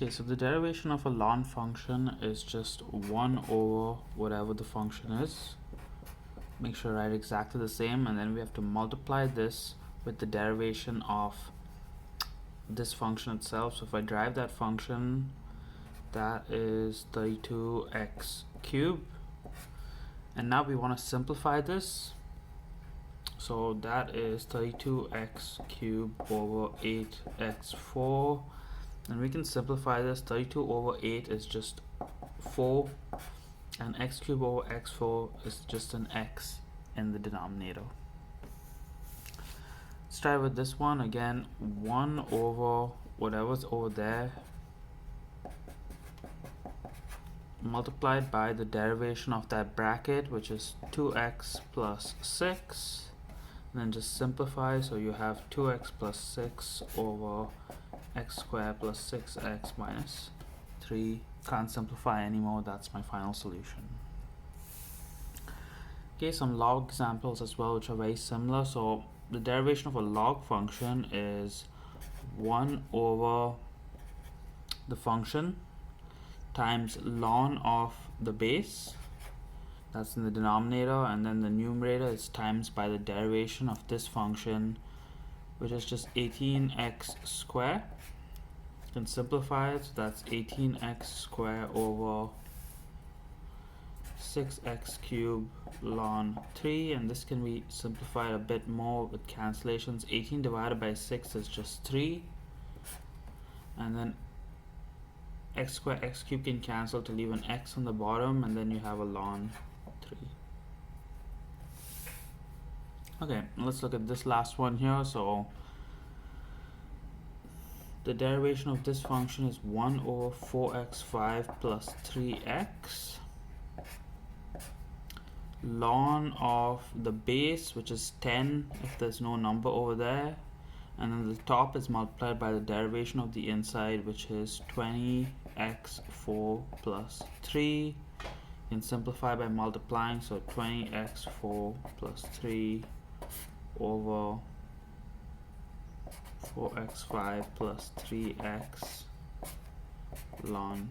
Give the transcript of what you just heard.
Okay, so the derivation of a ln function is just 1 over whatever the function is. Make sure I write exactly the same, and then we have to multiply this with the derivation of this function itself. So if I derive that function, that is 32x cubed. And now we want to simplify this. So that is 32x cubed over 8x4. And we can simplify this. 32 over 8 is just 4. And x cubed over x4 is just an x in the denominator. Let's try with this one again. 1 over whatever's over there multiplied by the derivation of that bracket, which is 2x plus 6. And then just simplify, so you have 2x plus 6 over x squared plus 6x minus 3. Can't simplify anymore. That's my final solution. Okay, some log examples as well, which are very similar. So the derivation of a log function is 1 over the function times ln of the base, that's in the denominator, and then the numerator is times by the derivation of this function, which is just 18x squared. You can simplify it, so that's 18x squared over 6x cubed ln 3, and this can be simplified a bit more with cancellations. 18 divided by 6 is just 3, and then x squared x cubed can cancel to leave an x on the bottom, and then you have a ln 3. Okay, let's look at this last one here. So the derivation of this function is 1 over 4x5 plus 3x ln of the base, which is 10 if there's no number over there, and then the top is multiplied by the derivation of the inside, which is 20x4 plus 3. You can simplify by multiplying, so 20x4 plus 3 over 4x5 plus 3x ln